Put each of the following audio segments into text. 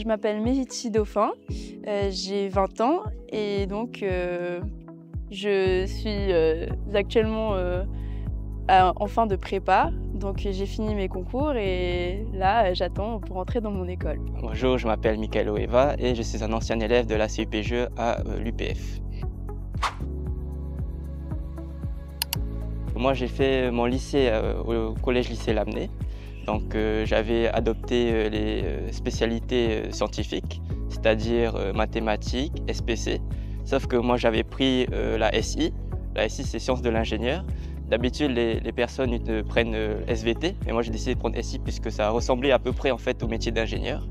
Je m'appelle Mehiti Dauphin, j'ai 20 ans et donc je suis actuellement en fin de prépa. Donc j'ai fini mes concours et là j'attends pour entrer dans mon école. Bonjour, je m'appelle Michael Oeva et je suis un ancien élève de la CUPGE à l'UPF. Moi j'ai fait mon lycée au collège-lycée Lamennais. Donc j'avais adopté les spécialités scientifiques, c'est-à-dire mathématiques, SPC. Sauf que moi j'avais pris la SI. La SI c'est sciences de l'ingénieur. D'habitude les personnes prennent SVT, mais moi j'ai décidé de prendre SI puisque ça ressemblait à peu près en fait au métier d'ingénieur.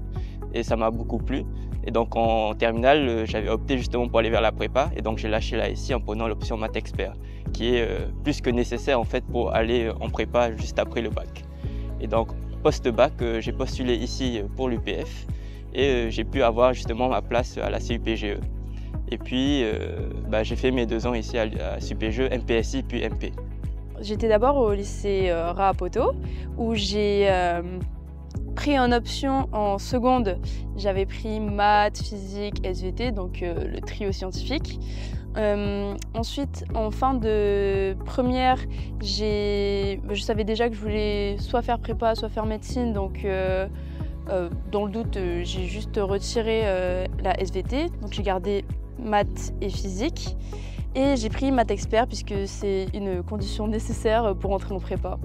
Et ça m'a beaucoup plu. Et donc en terminale, j'avais opté justement pour aller vers la prépa. Et donc j'ai lâché la SI en prenant l'option maths expert, qui est plus que nécessaire en fait pour aller en prépa juste après le bac. Et donc post-bac, j'ai postulé ici pour l'UPF et j'ai pu avoir justement ma place à la CUPGE. Et puis j'ai fait mes 2 ans ici à CUPGE, MPSI puis MP. J'étais d'abord au lycée Raapoto où j'ai pris en option en seconde. J'avais pris maths, physique, SVT, donc le trio scientifique. Ensuite, en fin de première, je savais déjà que je voulais soit faire prépa, soit faire médecine. Donc, dans le doute, j'ai juste retiré la SVT. Donc, j'ai gardé maths et physique. Et j'ai pris maths expert puisque c'est une condition nécessaire pour entrer en prépa.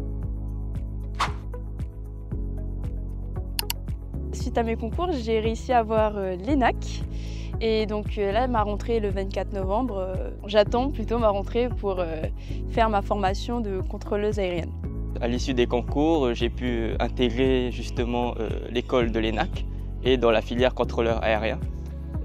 Suite à mes concours, j'ai réussi à avoir l'ENAC. Et donc là, ma rentrée est le 24 novembre. J'attends plutôt ma rentrée pour faire ma formation de contrôleuse aérienne. À l'issue des concours, j'ai pu intégrer justement l'école de l'ENAC et dans la filière contrôleur aérien.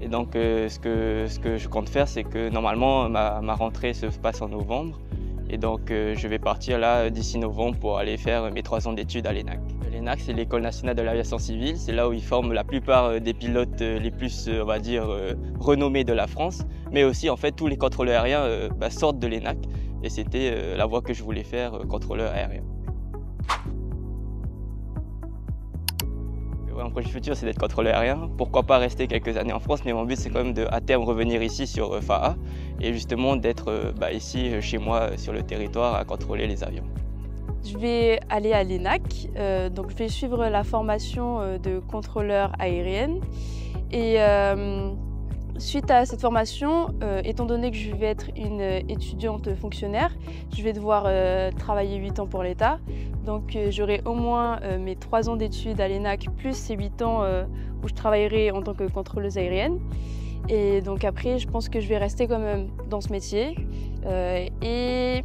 Et donc ce que je compte faire, c'est que normalement ma rentrée se passe en novembre. Et donc je vais partir là d'ici novembre pour aller faire mes 3 ans d'études à l'ENAC. L'ENAC, c'est l'École nationale de l'aviation civile. C'est là où ils forment la plupart des pilotes les plus, on va dire, renommés de la France. Mais aussi, en fait, tous les contrôleurs aériens sortent de l'ENAC. Et c'était la voie que je voulais faire, contrôleur aérien. Mon projet futur, c'est d'être contrôleur aérien. Pourquoi pas rester quelques années en France, mais mon but, c'est quand même à terme revenir ici sur FAA et justement d'être ici chez moi sur le territoire à contrôler les avions. Je vais aller à l'ENAC, donc je vais suivre la formation de contrôleur aérienne. Et suite à cette formation, étant donné que je vais être une étudiante fonctionnaire, je vais devoir travailler 8 ans pour l'État. Donc j'aurai au moins mes 3 ans d'études à l'ENAC plus ces 8 ans où je travaillerai en tant que contrôleuse aérienne. Et donc après, je pense que je vais rester quand même dans ce métier. Et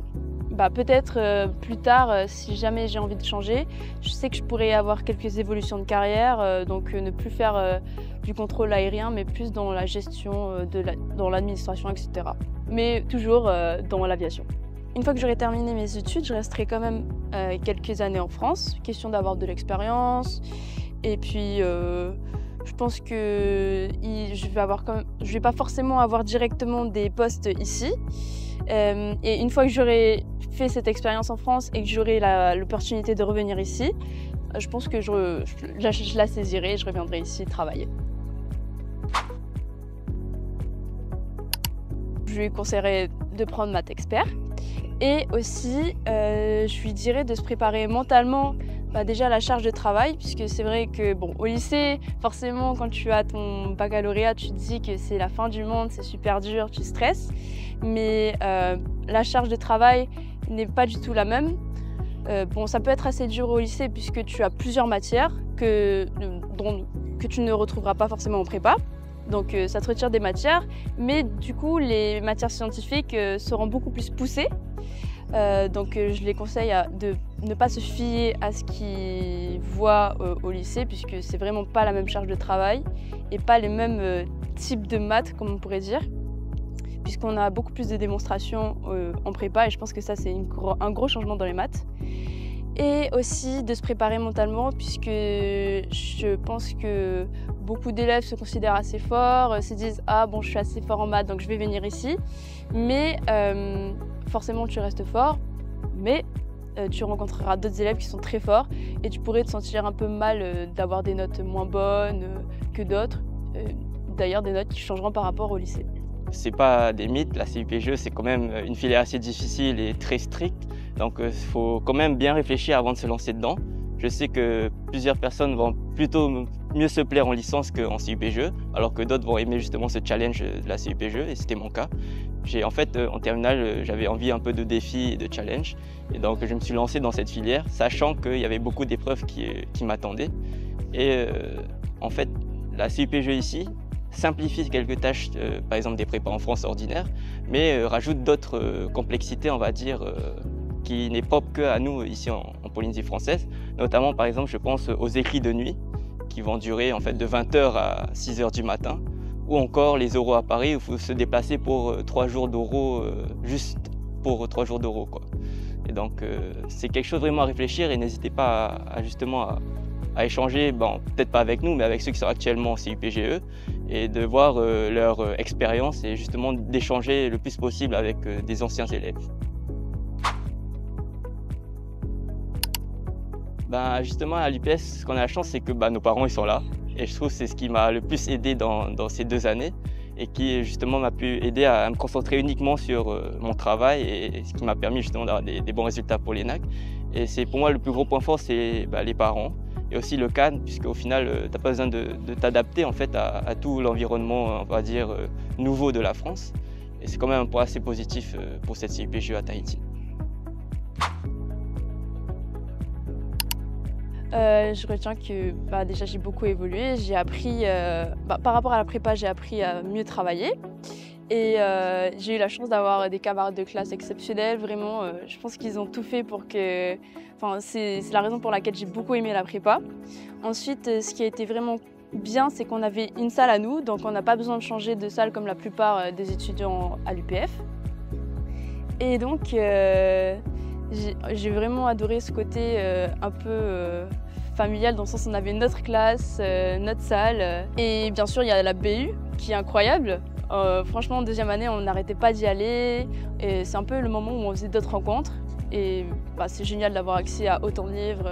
peut-être plus tard, si jamais j'ai envie de changer, je sais que je pourrais avoir quelques évolutions de carrière, donc ne plus faire du contrôle aérien, mais plus dans la gestion, dans l'administration, etc. Mais toujours dans l'aviation. Une fois que j'aurai terminé mes études, je resterai quand même quelques années en France, question d'avoir de l'expérience. Et puis, je pense que je vais pas forcément avoir directement des postes ici. Et une fois que j'aurai fait cette expérience en France et que j'aurai l'opportunité de revenir ici, je pense que je la saisirai et je reviendrai ici travailler. Je lui conseillerais de prendre maths expert et aussi je lui dirais de se préparer mentalement déjà à la charge de travail, puisque c'est vrai que au lycée, forcément quand tu as ton baccalauréat, tu te dis que c'est la fin du monde, c'est super dur, tu stresses, mais la charge de travail n'est pas du tout la même. Ça peut être assez dur au lycée puisque tu as plusieurs matières que tu ne retrouveras pas forcément en prépa. Donc ça te retire des matières, mais du coup les matières scientifiques seront beaucoup plus poussées. Donc je les conseille de ne pas se fier à ce qu'ils voient au lycée, puisque c'est vraiment pas la même charge de travail et pas les mêmes types de maths, comme on pourrait dire, puisqu'on a beaucoup plus de démonstrations en prépa, et je pense que ça c'est un gros changement dans les maths. Et aussi de se préparer mentalement, puisque je pense que beaucoup d'élèves se considèrent assez forts, se disent « Ah bon, je suis assez fort en maths, donc je vais venir ici ». Mais forcément, tu restes fort, mais tu rencontreras d'autres élèves qui sont très forts et tu pourrais te sentir un peu mal d'avoir des notes moins bonnes que d'autres. D'ailleurs, des notes qui changeront par rapport au lycée. C'est pas des mythes, la CUPGE c'est quand même une filière assez difficile et très stricte, donc il faut quand même bien réfléchir avant de se lancer dedans. Je sais que plusieurs personnes vont plutôt mieux se plaire en licence qu'en CUPGE, alors que d'autres vont aimer justement ce challenge de la CUPGE, et c'était mon cas. En fait, en terminale, j'avais envie un peu de défis et de challenge, et donc je me suis lancé dans cette filière, sachant qu'il y avait beaucoup d'épreuves qui m'attendaient. Et en fait, la CUPGE ici simplifie quelques tâches, par exemple des prépas en France ordinaires, mais rajoute d'autres complexités, on va dire, qui n'est propre qu'à nous ici en Polynésie française. Notamment, par exemple, je pense aux écrits de nuit qui vont durer en fait de 20 h à 6 h du matin, ou encore les oraux à Paris où il faut se déplacer pour 3 jours d'oraux, juste pour 3 jours d'oraux, quoi. Et donc c'est quelque chose vraiment à réfléchir, et n'hésitez pas justement à échanger, bon, peut-être pas avec nous, mais avec ceux qui sont actuellement en CUPGE, et de voir leur expérience et justement d'échanger le plus possible avec des anciens élèves. Ben, justement, à l'UPS, ce qu'on a la chance, c'est que nos parents ils sont là. Et je trouve que c'est ce qui m'a le plus aidé dans ces 2 années, et qui justement m'a pu aider à me concentrer uniquement sur mon travail, et ce qui m'a permis justement d'avoir des bons résultats pour l'ENAC. Et c'est pour moi le plus gros point fort, c'est les parents, et aussi le cadre, puisqu'au final, tu n'as pas besoin de t'adapter en fait à tout l'environnement, on va dire, nouveau de la France. Et c'est quand même un point assez positif pour cette CUPGE à Tahiti. Je retiens que déjà j'ai beaucoup évolué, j'ai appris, par rapport à la prépa, j'ai appris à mieux travailler, et j'ai eu la chance d'avoir des camarades de classe exceptionnels, vraiment, je pense qu'ils ont tout fait pour que... c'est la raison pour laquelle j'ai beaucoup aimé la prépa. Ensuite, ce qui a été vraiment bien, c'est qu'on avait une salle à nous, donc on n'a pas besoin de changer de salle comme la plupart des étudiants à l'UPF. Et donc, j'ai vraiment adoré ce côté un peu familial, dans le sens où on avait notre classe, notre salle. Et bien sûr, il y a la BU qui est incroyable. Franchement, en 2e année, on n'arrêtait pas d'y aller. Et c'est un peu le moment où on faisait d'autres rencontres. Et c'est génial d'avoir accès à autant de livres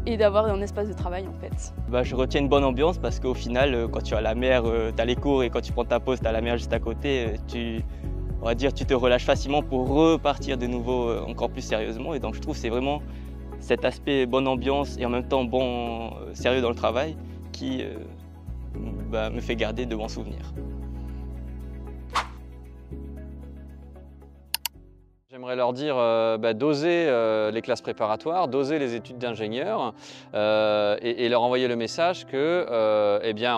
et d'avoir un espace de travail en fait. Je retiens une bonne ambiance, parce qu'au final, quand tu as la mer, tu as les cours, et quand tu prends ta pause, tu as la mer juste à côté. On va dire, tu te relâches facilement pour repartir de nouveau encore plus sérieusement. Et donc je trouve que c'est vraiment cet aspect bonne ambiance et en même temps sérieux dans le travail qui me fait garder de bons souvenirs. J'aimerais leur dire d'oser les classes préparatoires, d'oser les études d'ingénieur, et leur envoyer le message que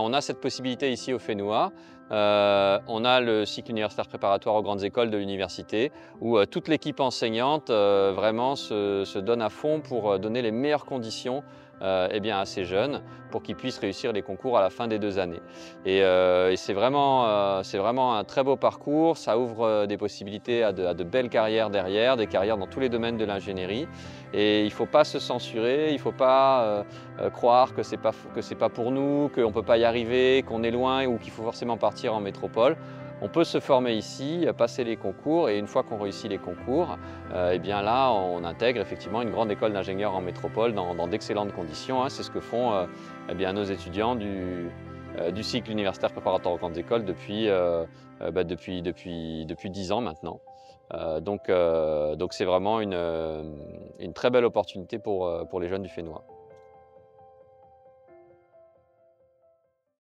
on a cette possibilité ici au FENUA. On a le cycle universitaire préparatoire aux grandes écoles de l'université, où toute l'équipe enseignante vraiment se donne à fond pour donner les meilleures conditions à ces jeunes, pour qu'ils puissent réussir les concours à la fin des 2 années. Et c'est vraiment un très beau parcours, ça ouvre des possibilités à de belles carrières derrière, des carrières dans tous les domaines de l'ingénierie. Et il ne faut pas se censurer, il ne faut pas croire que c'est pas pour nous, qu'on ne peut pas y arriver, qu'on est loin ou qu'il faut forcément partir en métropole. On peut se former ici, passer les concours, et une fois qu'on réussit les concours, là on intègre effectivement une grande école d'ingénieurs en métropole dans d'excellentes conditions. C'est ce que font nos étudiants du cycle universitaire préparatoire aux grandes écoles depuis 10 ans maintenant. Donc c'est vraiment une très belle opportunité pour les jeunes du FENUA.